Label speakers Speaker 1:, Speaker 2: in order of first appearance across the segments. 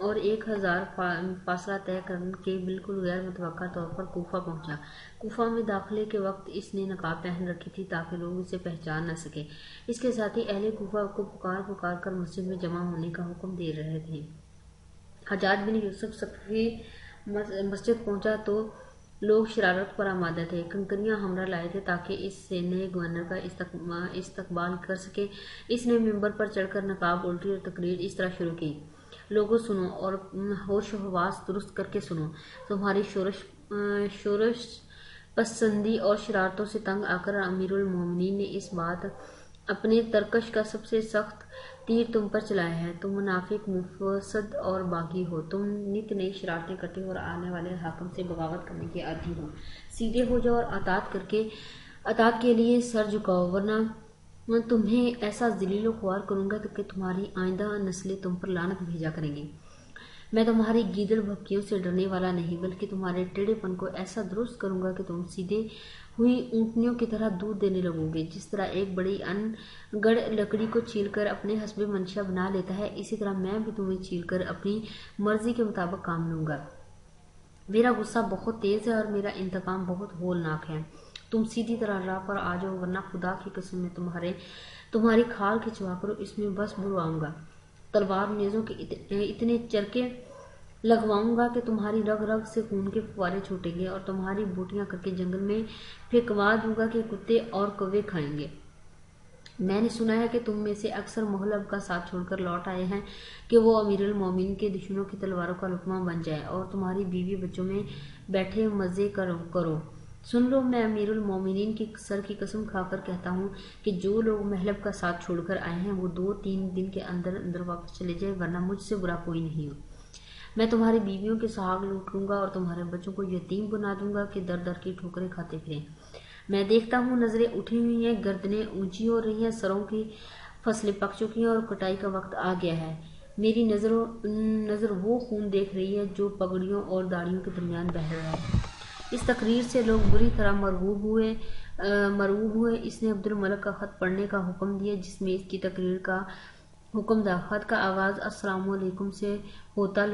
Speaker 1: اور 1000 فاصلہ طے کر کے بالکل غیر متوقع طور پر کوفہ پہنچا۔ کوفہ میں داخلے کے وقت اس نے نقاب پہن رکھی تھی تاکہ لوگ اسے پہچان نہ سکے۔ اس کے ساتھ ہی اہل کوفہ کو پکار کر مسجد میں جمع ہونے کا حکم دے رہے تھے۔ حجاج بن یوسف ثقفی مسجد پہنچا تو لوگ شرارت پر آمادہ تھے، کنکریاں ہمراہ لائے تھے تاکہ اس سے نئے گورنر کا استقبال کر سکے۔ اس نے ممبر پر چڑھ کر نقاب الٹی اور تقریر اس طرح شروع کی: لوگوں سنو اور ہوش و حواس درست کر کے سنو، تمہاری شورش پسندی اور شرارتوں سے تنگ آ کر امیر المومنین نے اس بات اپنے ترکش کا سب سے سخت تیر تم پر چلایا ہے۔ تم منافق، مفسد اور باغی ہو، تم نت نئی شرارتیں کرتے ہو اور آنے والے حاکم سے بغاوت کرنے کے عادی ہو۔ سیدھے ہو جاؤ اور اطاعت کے لیے سر جھکاؤ، ورنہ تمہیں ایسا ذلیل و خوار کروں گا کہ تمہاری آئندہ نسلیں تم پر لعنت بھیجا کریں گی۔ میں تمہاری گیدڑ بھبکیوں سے ڈرنے والا نہیں، بلکہ تمہارے ٹیڑھے پن کو ایسا درست کروں گا کہ تم سیدھے ہوئی اونٹنیوں کی طرح دودھ دینے لگو گے۔ جس طرح ایک بڑی ان گڑ لکڑی کو چھیل کر اپنے حسب منشا بنا لیتا ہے، اسی طرح میں بھی تمہیں چھیل کر اپنی مرضی کے مطابق کام لوں گا۔ میرا غصہ بہت تیز ہے اور میرا انتقام بہت ہولناک ہے۔ تم سیدھی طرح راہ پر آ جاؤ، ورنہ خدا کی قسم میں تمہاری کھال کھچوا کر اس میں بس برواؤں گا۔ تلوار نیزوں کے اتنے چرکے لگواؤں گا کہ تمہاری رگ رگ سے خون کے فوارے چھوٹیں گے اور تمہاری بوٹیاں کر کے جنگل میں پھینکوا دوں گا کہ کتے اور کوے کھائیں گے۔ میں نے سنا ہے کہ تم میں سے اکثر محلب کا ساتھ چھوڑ کر لوٹ آئے ہیں کہ وہ امیر المومنین کے دشمنوں کی تلواروں کا لقمہ بن جائے اور تمہاری بیوی بچوں میں بیٹھے مزے کرو۔ سن لو، میں امیر المومنین کی سر کی قسم کھا کر کہتا ہوں کہ جو لوگ محلب کا ساتھ چھوڑ کر آئے ہیں وہ 2-3 دن کے اندر اندر واپس چلے جائیں، ورنہ مجھ سے برا کوئی نہیں ہو۔ میں تمہاری بیویوں کے سہاگ لوٹ لوں گا اور تمہارے بچوں کو یتیم بنا دوں گا کہ در در کی ٹھوکریں کھاتے پھریں۔ میں دیکھتا ہوں نظریں اٹھی ہوئی ہیں، گردنیں اونچی ہو رہی ہیں، سروں کی فصلیں پک چکی ہیں اور کٹائی کا وقت آ گیا ہے۔ میری نظر وہ خون دیکھ رہی ہے جو پگڑیوں اور داڑھیوں کے درمیان بہہ رہا ہے۔ اس تقریر سے لوگ بری طرح مرعوب ہوئے۔ اس نے عبد الملک کا خط پڑھنے کا حکم دیا جس میں اس کی تقریر کا حکم تھا۔ خط کا آغاز السلام علیکم سے ہوتا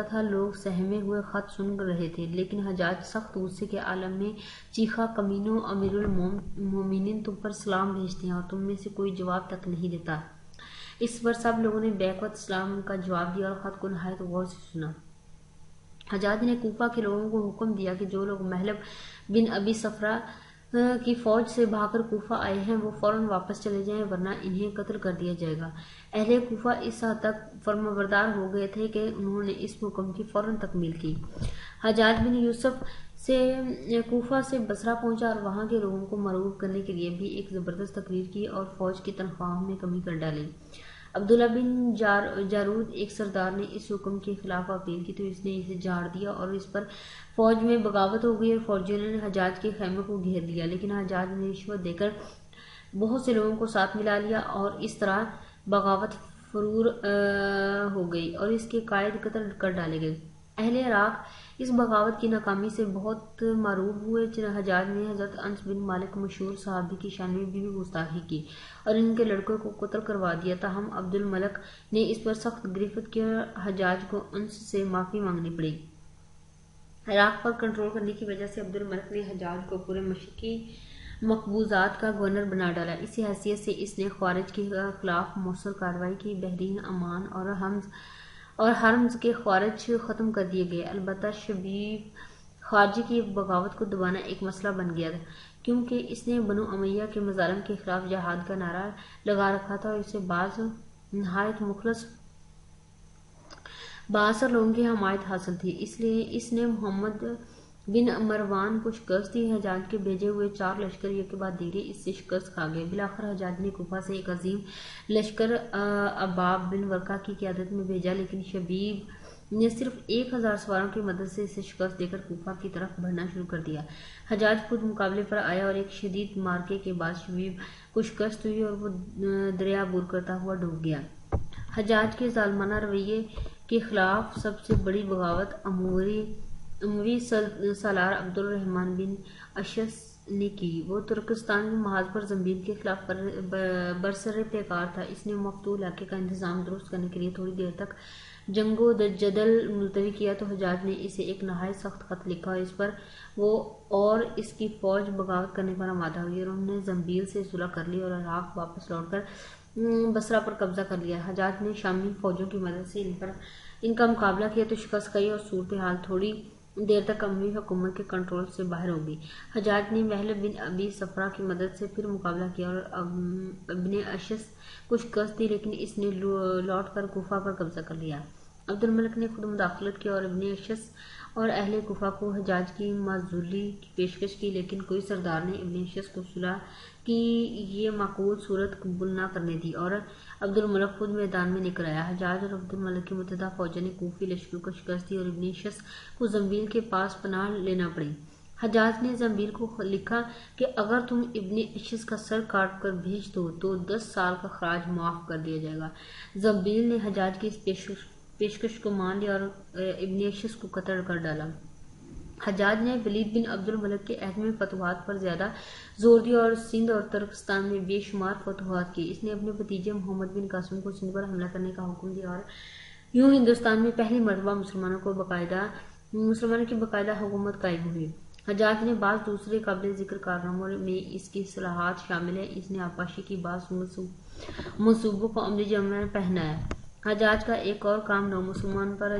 Speaker 1: تھا۔ لوگ سہمے ہوئے خط سن رہے تھے، لیکن حجاج سخت غصے کے عالم میں چیخا: کمینوں، امیر المومنین تم پر سلام بھیجتے ہیں اور تم میں سے کوئی جواب تک نہیں دیتا۔ اس پر سب لوگوں نے بیک وقت سلام کا جواب دیا اور خط کو نہایت غور سے سنا۔ حجاج نے کوفہ کے لوگوں کو حکم دیا کہ جو لوگ محلب بن ابی صفرہ کی فوج سے بھاگ کر کوفہ آئے ہیں وہ فوراً واپس چلے جائیں، ورنہ انہیں قتل کر دیا جائے گا۔ اہل کوفہ اس حد تک فرمانبردار ہو گئے تھے کہ انہوں نے اس حکم کی فوراً تکمیل کی۔ حجاج بن یوسف کوفہ سے بصرہ پہنچا اور وہاں کے لوگوں کو مرعوب کرنے کے لیے بھی ایک زبردست تقریر کی اور فوج کی تنخواہوں میں کمی کر ڈالی۔ عبداللہ بن جارود ایک سردار نے اس حکم کے خلاف اپیل کی تو اس نے اسے جھاڑ دیا اور اس پر فوج میں بغاوت ہو گئی اور فوجیوں نے حجاج کے خیمے کو گھیر لیا، لیکن حجاج نے رشوت دے کر بہت سے لوگوں کو ساتھ ملا لیا اور اس طرح بغاوت فرور ہو گئی اور اس کے قائد قتل کر ڈالے گئے۔ اہل عراق اس بغاوت کی ناکامی سے بہت مرعوب ہوئے۔ حجاج نے حضرت انس بن مالک مشہور صحابی کی شان میں بھی گستاخی کی اور ان کے لڑکوں کو قتل کروا دیا۔ تاہم عبد الملک نے اس پر سخت گرفت کی اور حجاج کو انس سے معافی مانگنی پڑی۔ عراق پر کنٹرول کرنے کی وجہ سے عبد الملک نے حجاج کو پورے مشرقی مقبوضات کا گورنر بنا ڈالا۔ اسی حیثیت سے اس نے خوارج کے خلاف مؤثر کارروائی کی۔ بحرین، عمان اور حرمز کے خوارج ختم کر دیے گئے۔ البتہ شبیب خارجی کی بغاوت کو دبانا ایک مسئلہ بن گیا کیونکہ اس نے بنو امیہ کے مظالم کے خلاف جہاد کا نعرہ لگا رکھا تھا اور اسے بعض نہایت مخلص بااثر لوگوں کی حمایت حاصل تھی، اس لیے اس نے محمد بن مروان کو شکست دی۔ حجاج کے بھیجے ہوئے 4 لشکر یک کے بعد دیگرے اس سے شکست کھا گئے۔ بالآخر حجاج نے کوفہ سے ایک عظیم لشکر اباب بن ورقہ کی قیادت میں بھیجا، لیکن شبیب نے صرف 1000 سواروں کی مدد سے اسے شکست دے کر کوفہ کی طرف بڑھنا شروع کر دیا۔ حجاج خود مقابلے پر آیا اور ایک شدید معرکے کے بعد شبیب کو شکست ہوئی اور وہ دریا عبور کرتا ہوا ڈوب گیا۔ حجاج کے ظالمانہ رویے کے خلاف سب سے بڑی بغاوت اموی سالار عبد الرحمن بن اشعث نے کی۔ وہ ترکستان کے محاذ پر زنبیل کے خلاف برسر پیکار تھا۔ اس نے مفتوح علاقے کا انتظام درست کرنے کے لیے تھوڑی دیر تک جنگو جدل ملتوی کیا تو حجاج نے اسے ایک نہایت سخت خط لکھا اور اس پر وہ اور اس کی فوج بغاوت کرنے پر آمادہ ہوئی اور انہوں نے زنبیل سے صلح کر لی اور عراق واپس لوٹ کر بصرہ پر قبضہ کر لیا۔ حجاج نے شامی فوجوں کی مدد سے ان کا مقابلہ کیا تو شکست کھائی اور صورتحال تھوڑی دیر تک اموی حکومت کے کنٹرول سے باہر ہو گئی۔ حجاج نے محلب بن ابی صفرا کی مدد سے پھر مقابلہ کیا اور ابن اشس کو شکست دی، لیکن اس نے لوٹ کر کوفہ پر قبضہ کر لیا۔ عبد الملک نے خود مداخلت کی اور ابن اشس اور اہل کوفہ کو حجاج کی معزولی کی پیشکش کی، لیکن کوئی سردار نے ابن اشس کو صلح کی یہ معقول صورت قبول نہ کرنے دی اور عبد الملک خود میدان میں نکل آیا۔ حجاج اور عبد الملک کی متحدہ فوجوں نے کوفی لشکر کو شکست دی اور ابن اشس کو زنبیل کے پاس پناہ لینا پڑی۔ حجاج نے زنبیل کو لکھا کہ اگر تم ابن اشس کا سر کاٹ کر بھیج دو تو 10 سال کا خراج معاف کر دیا جائے گا۔ زنبیل نے حجاج کی اس پیشکش کو مان لیا اور ابن اشس کو قتل کر ڈالا۔ حجاج نے ولید بن عبد الملک کے عہد میں فتوحات پر زیادہ زور دیا اور سندھ اور ترکستان میں بے شمار فتوحات کی۔ اس نے اپنے بھتیجے محمد بن قاسم کو سندھ پر حملہ کرنے کا حکم دیا اور یوں ہندوستان میں پہلی مرتبہ مسلمانوں کی باقاعدہ حکومت قائم ہوئی۔ حجاج نے بعض دوسرے قابل ذکر کارناموں میں اس کی صلاحیت شامل ہے۔ اس نے آبپاشی کی بعض منصوبوں کو عملی جامہ میں پہنایا۔ حجاج کا ایک اور کام نو مسلمان پر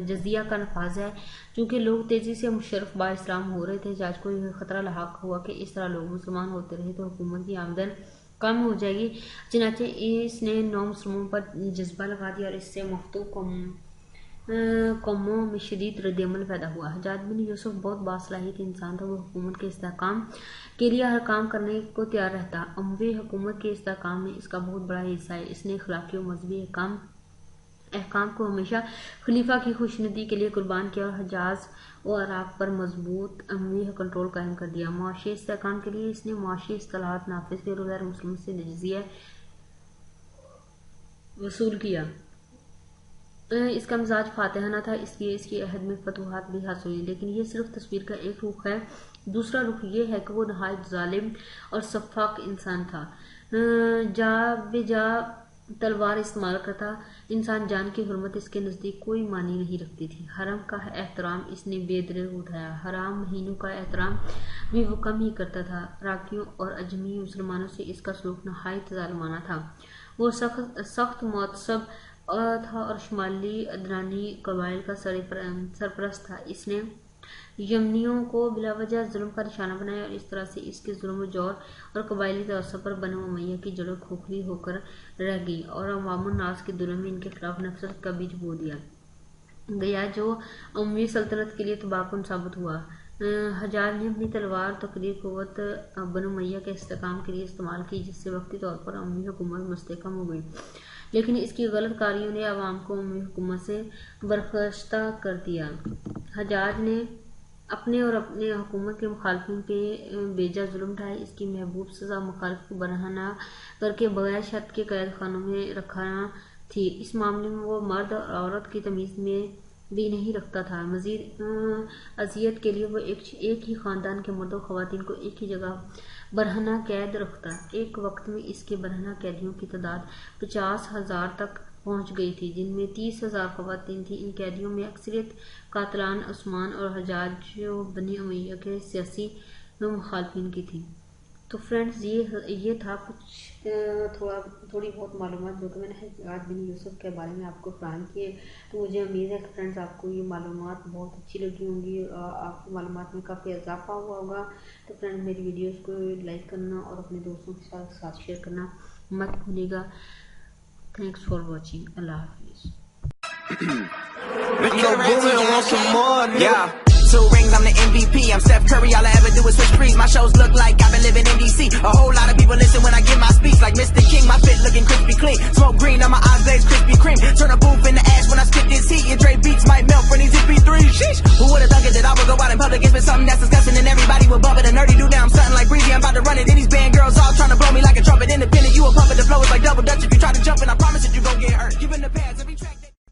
Speaker 1: جزیہ کا نفاذ ہے۔ چونکہ لوگ تیزی سے مشرف با اسلام ہو رہے تھے، حجاج کو یہ خطرہ لاحق ہوا کہ اس طرح لوگ مسلمان ہوتے رہے تو حکومت کی آمدن کم ہو جائے گی۔ چنانچہ اس نے نو مسلمانوں پر جذبہ لگا دیا اور اس سے مفتو قوموں میں شدید رد عمل پیدا ہوا۔ حجاج بن یوسف بہت باصلاحیت انسان تھا، وہ حکومت کے استحکام کے لیے ہر کام کرنے کو تیار رہتا۔ اموی حکومت کے استحکام میں اس کا بہت بڑا حصہ ہے۔ اس نے اخلاقی و مذہبی احکام کو ہمیشہ خلیفہ کی خوشنودی کے لیے قربان کیا اور حجاز و عراق پر مضبوط اموی کنٹرول قائم کر دیا۔ معاشی استحکام کے لیے اس نے معاشی اصلاحات نافذ کی اور غیر مسلموں سے جزیہ وصول کیا۔ اس کا مزاج فاتحانہ تھا، اس لیے اس کی عہد میں فتوحات بھی حاصل ہوئی، لیکن یہ صرف تصویر کا ایک رخ ہے۔ دوسرا رخ یہ ہے کہ وہ نہایت ظالم اور سفاک انسان تھا، جا بجا تلوار استعمال کرتا۔ انسان جان کی حرمت اس کے نزدیک کوئی معنی نہیں رکھتی تھی۔ حرم کا احترام اس نے بے دریغ اٹھایا، حرام مہینوں کا احترام بھی وہ کم ہی کرتا تھا۔ عراقیوں اور اجمی مسلمانوں سے اس کا سلوک نہایت ظالمانہ تھا۔ وہ سخت معتصب تھا اور شمالی ادرانی قبائل کا سرپرست تھا۔ اس نے یمنیوں کو بلا وجہ ظلم کا نشانہ بنایا اور اس طرح سے اس کے ظلم و جور اور قبائلی تعصب پر بنو امیہ کی جڑیں کھوکھلی ہو کر رہ گئیں اور عوام الناس کے دلوں میں ان کے خلاف نفرت کا بیج بو دیا گیا، جو اموی سلطنت کے لیے تباہ کن ثابت ہوا۔ حجاج نے اپنی تلوار تقریر قوت بنو امیہ کے استحکام کے لیے استعمال کی، جس سے وقتی طور پر اموی حکومت مستحکم ہو گئی، لیکن اس کی غلط کاریوں نے عوام کو اموی حکومت سے برخاستہ کر دیا۔ حجاج نے اپنے اور اپنے حکومت کے مخالفین پہ بیجا ظلم ڈھائے۔ اس کی محبوب سزا مخالف کو برہنہ کر کے بغیر شرط کے قید خانوں میں رکھنا تھی۔ اس معاملے میں وہ مرد اور عورت کی تمیز میں بھی نہیں رکھتا تھا۔ مزید اذیت کے لیے وہ ایک ہی خاندان کے مرد و خواتین کو ایک ہی جگہ برہنہ قید رکھتا۔ ایک وقت میں اس کے برہنہ قیدیوں کی تعداد 50,000 تک پہنچ گئی تھی، جن میں 30,000 خواتین تھیں۔ ان قیدیوں میں اکثریت قاتلان عثمان اور حجاج و بنی امیہ کے سیاسی مخالفین کی تھی۔ تو فرینڈز یہ تھا کچھ تھوڑی بہت معلومات جو کہ میں نے حجاج بن یوسف کے بارے میں آپ کو فراہم کیے۔ تو مجھے امید ہے کہ فرینڈز آپ کو یہ معلومات بہت اچھی لگی ہوں گی اور آپ کی معلومات میں کافی اضافہ ہوا ہوگا۔ تو فرینڈز میری ویڈیوز کو لائک کرنا اور اپنے دوستوں کے ساتھ شیئر کرنا مت بھولیے گا۔ Thanks for watching. اللہ حافظ۔
Speaker 2: Two rings, I'm the MVP. I'm Steph Curry, all I ever do is switch threes. My shows look like I've been living in DC. A whole lot of people listen when I give my speech. Like Mr. King, my fit looking crispy clean. Smoke green on my eyes, glaze Krispy Kreme. Turn a booth into ash when I